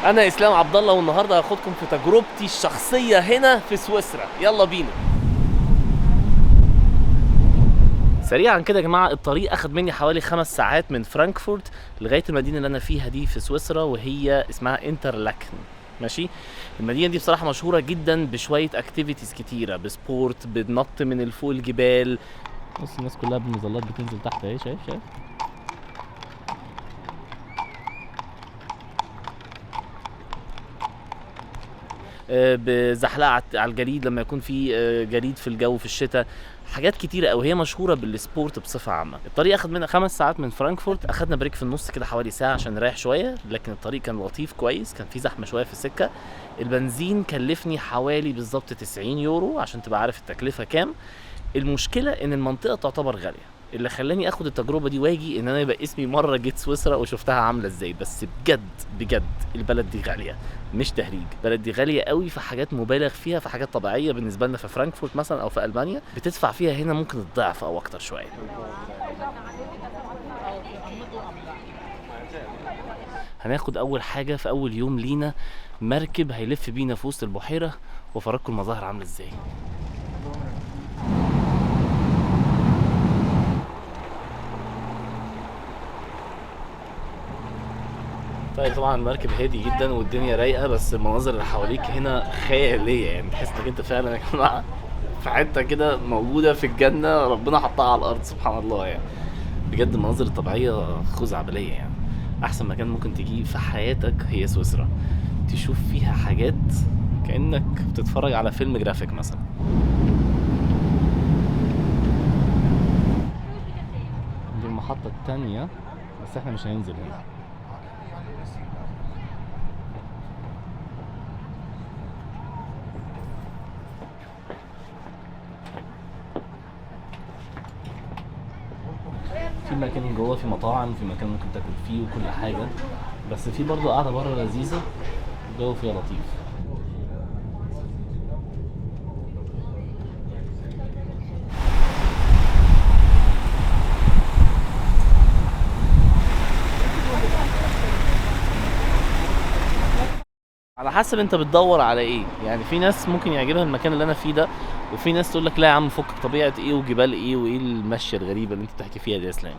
انا اسلام عبد الله، والنهارده هاخدكم في تجربتي الشخصيه هنا في سويسرا. يلا بينا. سريعا كده يا جماعه، الطريق اخد مني حوالي 5 ساعات من فرانكفورت لغايه المدينه اللي انا فيها دي في سويسرا، وهي اسمها انترلاكن. ماشي. المدينه دي بصراحه مشهوره جدا بشويه اكتيفيتيز كتيره، بسبورت، بنط من فوق الجبال. بص الناس كلها بالمظلات بتنزل تحت اهي، شايف؟ بزحلقه على الجليد لما يكون في جليد في الجو في الشتاء. حاجات كتيرة قوي، هي مشهورة بالسبورت بصفة عامة. الطريق اخد منا 5 ساعات من فرانكفورت، اخدنا بريك في النص كده حوالي ساعة عشان نريح شوية، لكن الطريق كان لطيف كويس، كان في زحمة شوية في السكة. البنزين كلفني حوالي بالظبط 90 يورو عشان تبقى عارف التكلفة كام. المشكلة ان المنطقة تعتبر غالية، اللي خلاني اخد التجربه دي واجي ان انا يبقى اسمي مره جيت سويسرا وشفتها عامله ازاي. بس بجد بجد البلد دي غاليه، مش تهريج. البلد دي غاليه قوي في حاجات مبالغ فيها، في حاجات طبيعيه بالنسبه لنا في فرانكفورت مثلا او في المانيا بتدفع فيها هنا ممكن الضعف او اكتر شويه. هناخد اول حاجه في اول يوم لينا مركب هيلف بينا في وسط البحيره، وافرجكم المظاهر عامله ازاي. طيب طبعا المركب هادي جدا والدنيا رايقه، بس المناظر اللي حواليك هنا خياليه، يعني تحس انك انت فعلا يا جماعه في حته كده موجوده في الجنه، ربنا حطها على الارض سبحان الله. يعني بجد المناظر الطبيعيه خزعبليه. يعني احسن مكان ممكن تجي في حياتك هي سويسرا، تشوف فيها حاجات كانك بتتفرج على فيلم جرافيك مثلا. دي المحطه الثانيه، بس احنا مش هننزل هنا. في مكان جوه، في مطاعم، في مكان ممكن تاكل فيه وكل حاجه، بس في برضه قاعده بره لذيذه، الجو فيها لطيف. على حسب انت بتدور على ايه. يعني في ناس ممكن يعجبها المكان اللي انا فيه ده، وفي ناس تقول لك لا يا عم فك، طبيعه ايه وجبال ايه وايه المشيه الغريبه اللي انت بتحكي فيها دي يا اسلام.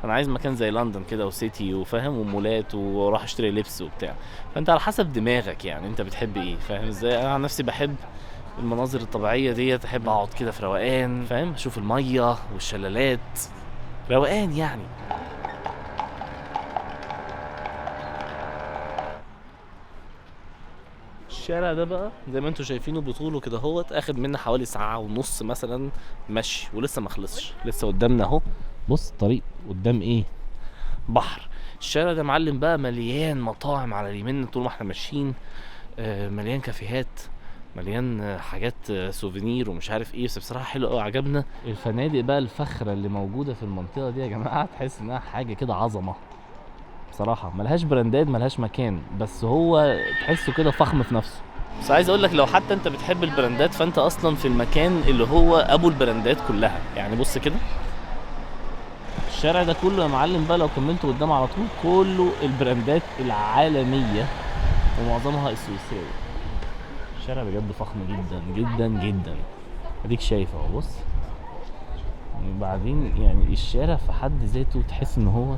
انا عايز مكان زي لندن كده وسيتي وفاهم ومولات واروح اشتري لبس وبتاع. فانت على حسب دماغك، يعني انت بتحب ايه، فاهم ازاي. انا عن نفسي بحب المناظر الطبيعيه ديت، احب اقعد كده في روقان، فاهم، اشوف الميه والشلالات، روقان يعني. الشارع ده بقى زي ما انتوا شايفينه بطوله كده اهوت، اخد منا حوالي ساعة ونص مثلا مشي، ولسه ما خلصش، لسه قدامنا اهو. بص الطريق قدام ايه، بحر. الشارع ده معلم بقى مليان مطاعم على اليمين طول ما احنا ماشيين، مليان كافيهات، مليان حاجات سوفينير ومش عارف ايه. بس بصراحه حلو قوي، عجبنا. الفنادق بقى الفخره اللي موجوده في المنطقه دي يا جماعه، تحس انها حاجه كده عظمه بصراحه. ملهاش براندات، ملهاش مكان، بس هو تحسه كده فخم في نفسه. بس عايز اقول لك لو حتى انت بتحب البراندات، فانت اصلا في المكان اللي هو ابو البراندات كلها. يعني بص كده الشارع ده كله يا معلم بقى، لو كملت قدام على طول كله البراندات العالميه ومعظمها السويسريه. الشارع بجد فخم جدا جدا جدا، اديك شايف اهو. بص وبعدين يعني الشارع في حد ذاته تحس ان هو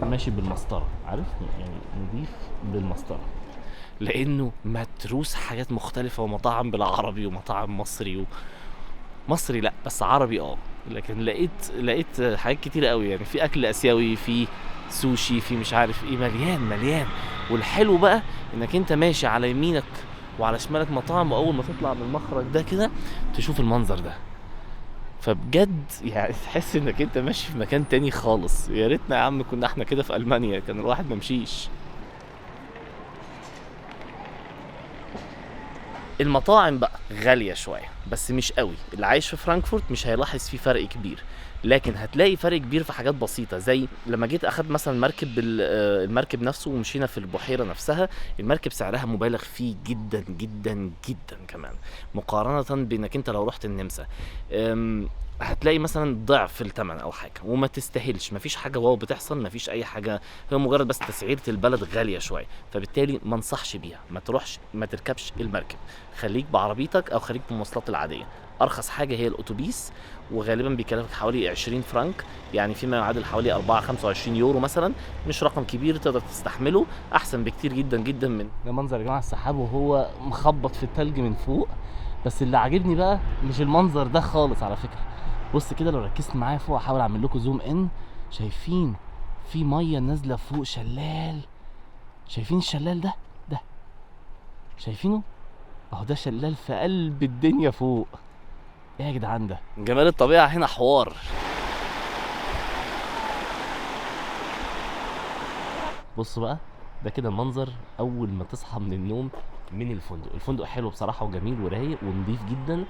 ماشي بالمسطره، عارف يعني، نضيف بالمسطره، لانه متروس حاجات مختلفه، ومطاعم بالعربي ومطاعم مصري مصري لا بس عربي لكن لقيت حاجات كتيره قوي. يعني في اكل اسيوي، في سوشي، في مش عارف ايه، مليان مليان. والحلو بقى انك انت ماشي على يمينك وعلى شمالك مطاعم، واول ما تطلع من المخرج ده كده تشوف المنظر ده. فبجد يعني تحس انك انت ماشي في مكان تاني خالص. يا ريتنا يا عم كنا احنا كده في المانيا، كان الواحد ممشيش. المطاعم بقى غالية شوية، بس مش قوي. اللي عايش في فرانكفورت مش هيلاحظ فيه فرق كبير، لكن هتلاقي فرق كبير في حاجات بسيطة، زي لما جيت اخد مثلا مركب المركب نفسه ومشينا في البحيرة نفسها. المركب سعرها مبالغ فيه جدا جدا جدا كمان، مقارنة بانك انت لو رحت النمسا. هتلاقي مثلا ضعف الثمن او حاجه، وما تستاهلش. مفيش حاجه واو بتحصل، مفيش اي حاجه، هو مجرد بس تسعيره البلد غاليه شويه، فبالتالي ما انصحش بيها. ما تروحش، ما تركبش المركب، خليك بعربيتك او خليك بالمواصلات العاديه. ارخص حاجه هي الاتوبيس، وغالبا بيكلفك حوالي 20 فرنك، يعني فيما يعادل حوالي 4 25 يورو مثلا. مش رقم كبير، تقدر تستحمله، احسن بكتير جدا جدا من ده. منظر يا جماعه السحاب وهو مخبط في التلج من فوق. بس اللي عاجبني بقى مش المنظر ده خالص على فكره. بص كده لو ركزت معايا فوق، احاول اعمل لكم زوم ان. شايفين في ميه نازله فوق شلال؟ شايفين الشلال ده شايفينه اهو؟ ده شلال في قلب الدنيا فوق. ايه يا جدعان ده؟ جمال الطبيعه هنا حوار. بص بقى، ده كده المنظر اول ما تصحى من النوم من الفندق. الفندق حلو بصراحه وجميل ورايق ونضيف جدا،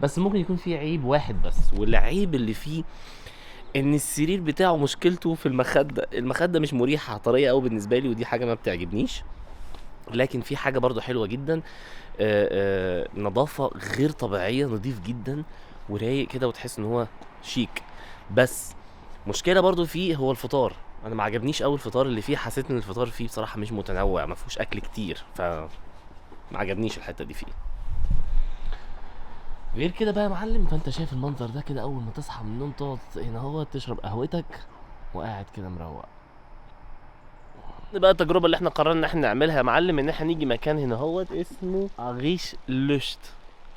بس ممكن يكون فيه عيب واحد بس، والعيب اللي فيه ان السرير بتاعه مشكلته في المخده مش مريحه طريه قوي بالنسبه لي، ودي حاجه ما بتعجبنيش. لكن في حاجه برضو حلوه جدا، نظافه غير طبيعيه، نظيف جدا ورايق كده، وتحس ان هو شيك. بس مشكله برضو فيه هو الفطار. انا ما عجبنيش قوي الفطار اللي فيه، حسيت ان الفطار فيه بصراحه مش متنوع، ما فيهوش اكل كتير، ما عجبنيش الحته دي فيه. غير كده بقى يا معلم، فانت شايف المنظر ده كده، اول ما تصحى من النوم تقعد هنا هو تشرب قهوتك وقاعد كده مروق. بقى التجربه اللي احنا قررنا ان احنا نعملها يا معلم، ان احنا نيجي مكان هنا هو اسمه اغيش لوشت.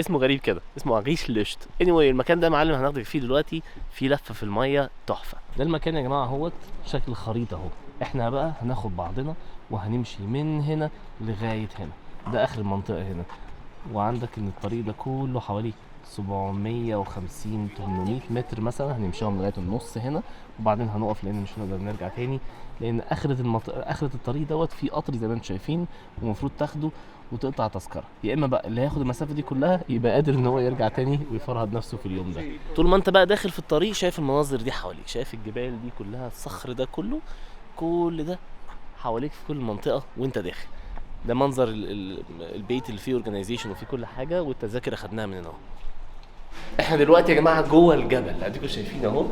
اسمه غريب كده، اسمه اغيش لوشت. anyway المكان ده يا معلم هناخدك فيه دلوقتي، في لفه في الميه تحفه. ده المكان يا جماعه اهوت، شكل خريطه اهو. احنا بقى هناخد بعضنا وهنمشي من هنا لغايه هنا، ده اخر المنطقه هنا. وعندك ان الطريق ده كله حوالي 750 800 متر مثلا، هنمشيهم لغايه النص هنا، وبعدين هنقف لان مش هنقدر نرجع تاني، لان اخره الطريق دوت في قطر زي ما انتم شايفين، ومفروض تاخده وتقطع تذكره. يا اما بقى اللي هياخد المسافه دي كلها يبقى قادر ان هو يرجع تاني ويفرهد نفسه في اليوم ده. طول ما انت بقى داخل في الطريق شايف المناظر دي حواليك، شايف الجبال دي كلها، الصخر ده كله، كل ده حواليك في كل منطقه وانت داخل. ده منظر البيت اللي فيه اورجانيزيشن وفيه كل حاجه، والتذاكر اخدناها من هنا اهو. احنا دلوقتي يا جماعه جوه الجبل، اديكم شايفين اهو.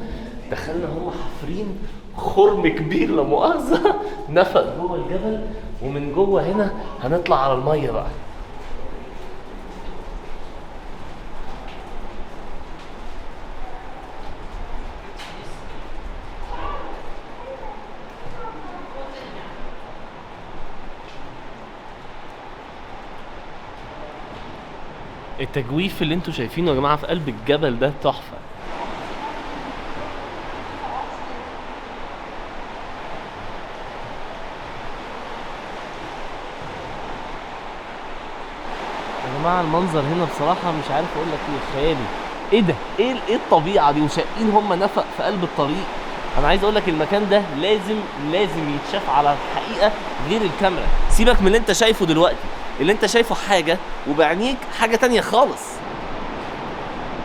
دخلنا، هم حافرين خرم كبير لا مؤاخذه نفق جوه الجبل، ومن جوه هنا هنطلع على الميه بقى. التجويف اللي انتوا شايفينه يا جماعه في قلب الجبل ده تحفه. يا جماعه المنظر هنا بصراحه مش عارف اقول لك ايه، خيالي. ايه ده؟ ايه الطبيعه دي؟ وشاقين هم نفق في قلب الطريق. انا عايز اقول لك المكان ده لازم يتشاف على الحقيقه غير الكاميرا. سيبك من اللي انت شايفه دلوقتي، اللي انت شايفه حاجه وبعينيك حاجه تانية خالص.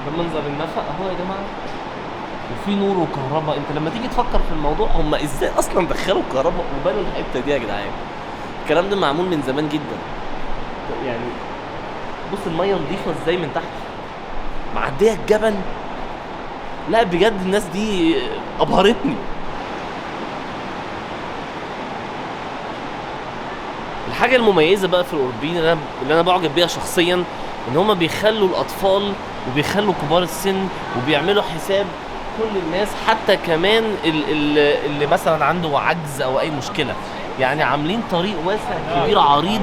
ده منظر النفق اهو يا جماعه، وفي نور وكهرباء. انت لما تيجي تفكر في الموضوع، هم ازاي اصلا دخلوا كهرباء وبنوا الحته دي يا جدعان؟ الكلام ده معمول من زمان جدا. يعني بص الميه نظيفه ازاي من تحت، معديه الجبل. لا بجد الناس دي ابهرتني. الحاجه المميزه بقى في الاوروبيين اللي انا بعجب بيها شخصيا، ان هم بيخلوا الاطفال وبيخلوا كبار السن، وبيعملوا حساب كل الناس، حتى كمان اللي مثلا عنده عجز او اي مشكله. يعني عاملين طريق واسع كبير عريض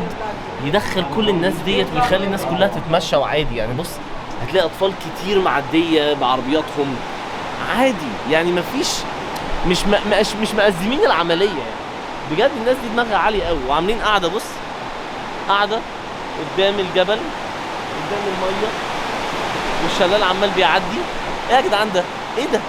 يدخل كل الناس ديت، ويخلي الناس كلها تتمشى وعادي. يعني بص هتلاقي اطفال كتير معديه بعربياتهم عادي، يعني مفيش مش مأزمين العمليه يعني. بجد الناس دي دماغها عاليه قوي، وعاملين قاعده. بص قاعده قدام الجبل، قدام الميه، والشلال عمال بيعدي. ايه يا جدعان ده؟ ايه ده؟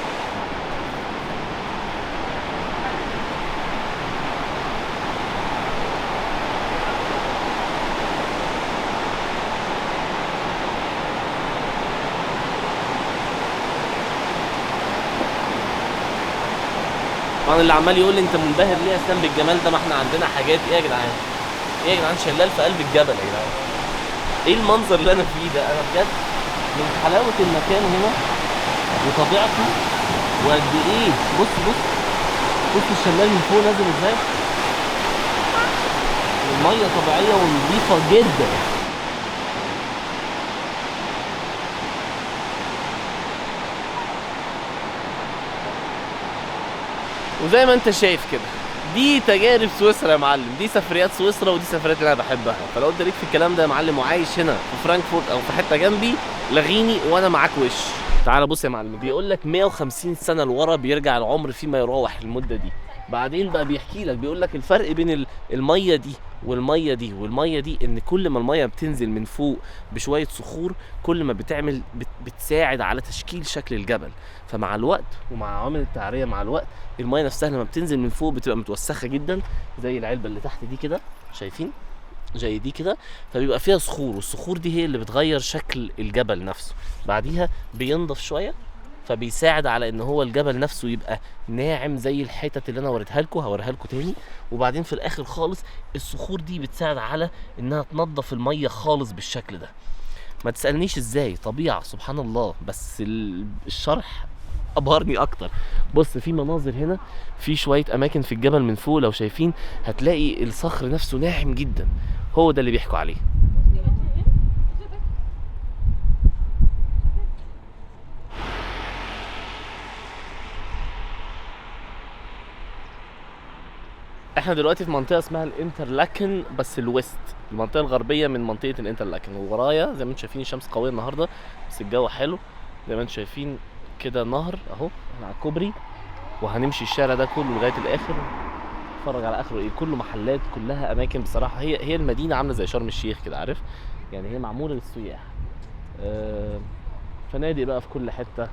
طبعا اللي عمال يقول لي انت منبهر ليه يا اسلام بالجمال ده، ما احنا عندنا حاجات. ايه يا جدعان؟ ايه يا جدعان؟ شلال في قلب الجبل يا جدعان. ايه المنظر اللي انا فيه ده؟ انا بجد من حلاوه المكان هنا وطبيعته وقد ايه. بص بص بص الشلال من فوق نازل ازاي، الميه طبيعيه ونظيفه جدا. وزي ما انت شايف كده دي تجارب سويسرا يا معلم، دي سفريات سويسرا ودي سفريات اللي انا بحبها. فلو انت ليك في الكلام ده يا معلم وعايش هنا في فرانكفورت او في حته جنبي لغيني وانا معاك وش. تعال بص يا معلم، بيقول لك 150 سنه لورا بيرجع العمر فيما يراوح المده دي. بعدين بقى بيحكي لك بيقول لك الفرق بين الميه دي والميه دي والميه دي، ان كل ما الميه بتنزل من فوق بشويه صخور كل ما بتساعد على تشكيل شكل الجبل. فمع الوقت ومع عوامل التعريه مع الوقت الميه نفسها لما بتنزل من فوق بتبقى متوسخه جدا زي العلبه اللي تحت دي كده، شايفين؟ زي دي كده. فبيبقى فيها صخور، والصخور دي هي اللي بتغير شكل الجبل نفسه. بعديها بينضف شويه فبيساعد على ان هو الجبل نفسه يبقى ناعم زي الحتت اللي انا وريتها لكم، هوريها لكم تاني. وبعدين في الاخر خالص الصخور دي بتساعد على انها تنظف الميه خالص بالشكل ده. ما تسالنيش ازاي، طبيعه سبحان الله، بس الشرح ابهرني اكتر. بص في مناظر هنا، في شويه اماكن في الجبل من فوق لو شايفين هتلاقي الصخر نفسه ناعم جدا، هو ده اللي بيحكوا عليه. احنا دلوقتي في منطقه اسمها الانترلاكن بس الويست، المنطقه الغربيه من منطقه الانترلاكن. وورايا زي ما انتم شايفين الشمس قويه النهارده بس الجو حلو. زي ما انتم شايفين كده نهر اهو، احنا على الكوبري وهنمشي الشارع ده كله لغايه الاخر، نتفرج على اخره ايه. كله محلات، كلها اماكن بصراحه. هي المدينه عامله زي شرم الشيخ كده، عارف يعني، هي معموله للسياح. فنادق بقى في كل حته،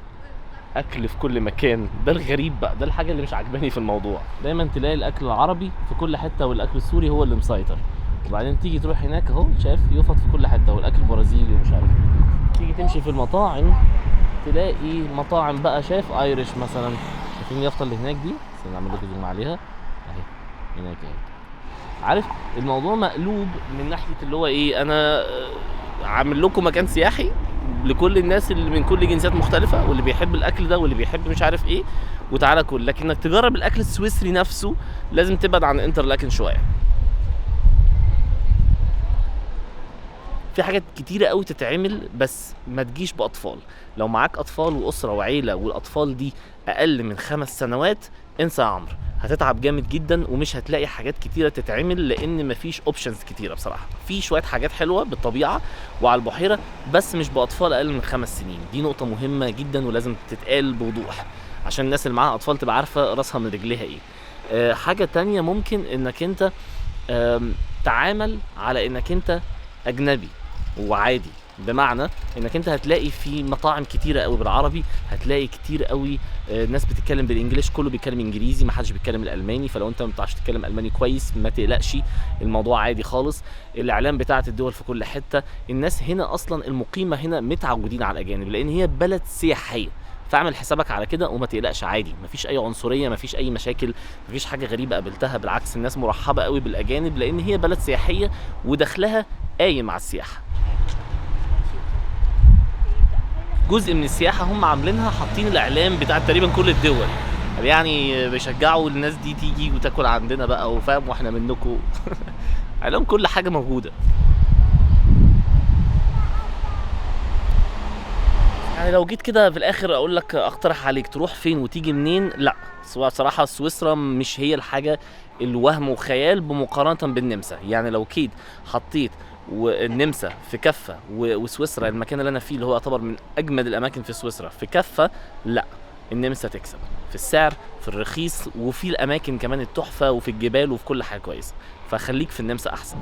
اكل في كل مكان. ده الغريب بقى، ده الحاجه اللي مش عاجباني في الموضوع. دايما تلاقي الاكل العربي في كل حته والاكل السوري هو اللي مسيطر، وبعدين تيجي تروح هناك اهو شايف يفط في كل حته والاكل البرازيلي ومش عارف. تيجي تمشي في المطاعم تلاقي مطاعم بقى شايف ايرش مثلا، شايفين اليافطه اللي هناك دي؟ بس نعمل لكم زوم عليها اهي هناك اهي. عارف الموضوع مقلوب من ناحيه اللي هو ايه، انا عامل لكم مكان سياحي لكل الناس اللي من كل جنسيات مختلفه، واللي بيحب الاكل ده واللي بيحب مش عارف ايه وتعالى كل. لكن انك تجرب الاكل السويسري نفسه لازم تبعد عن انترلاكن شويه. في حاجات كتيره قوي تتعمل بس ما تجيش باطفال. لو معاك اطفال واسره وعيله والاطفال دي اقل من 5 سنوات انسى يا عمرو، هتتعب جامد جدا ومش هتلاقي حاجات كتيره تتعمل، لان مفيش اوبشنز كتيره بصراحه. في شويه حاجات حلوه بالطبيعه وعلى البحيره بس مش باطفال اقل من 5 سنين. دي نقطه مهمه جدا ولازم تتقال بوضوح عشان الناس اللي معاها اطفال تبقى عارفه راسها من رجليها ايه. حاجه تانية ممكن انك انت تعامل على انك انت اجنبي وعادي، بمعنى انك انت هتلاقي في مطاعم كتيره قوي بالعربي، هتلاقي كتير قوي ناس بتتكلم بالانجليش، كله بيتكلم انجليزي، ما حدش بيتكلم الالماني. فلو انت ما بتعرفش تتكلم الماني كويس ما تقلقش، الموضوع عادي خالص. الاعلام بتاعه الدول في كل حته، الناس هنا اصلا المقيمه هنا متعودين على الاجانب لان هي بلد سياحيه، فاعمل حسابك على كده وما تقلقش عادي. مفيش اي عنصريه، مفيش اي مشاكل، مفيش حاجه غريبه قابلتها، بالعكس الناس مرحبه قوي بالاجانب لان هي بلد سياحيه ودخلها قايم على السياحه. جزء من السياحه هم عاملينها، حاطين الاعلام بتاع تقريبا كل الدول، يعني بيشجعوا الناس دي تيجي وتاكل عندنا بقى وفاهم واحنا منكم. اعلام كل حاجه موجوده. يعني لو جيت كده في الاخر اقول لك اقترح عليك تروح فين وتيجي منين، لا صراحه سويسرا مش هي الحاجه الوهم وخيال بمقارنه بالنمسا. يعني لو كيد حطيت والنمسا في كفه وسويسرا المكان اللي انا فيه اللي هو يعتبر من اجمد الاماكن في سويسرا في كفه، لا النمسا تكسب في السعر، في الرخيص، وفي الاماكن كمان التحفه، وفي الجبال، وفي كل حاجه كويسه. فخليك في النمسا احسن.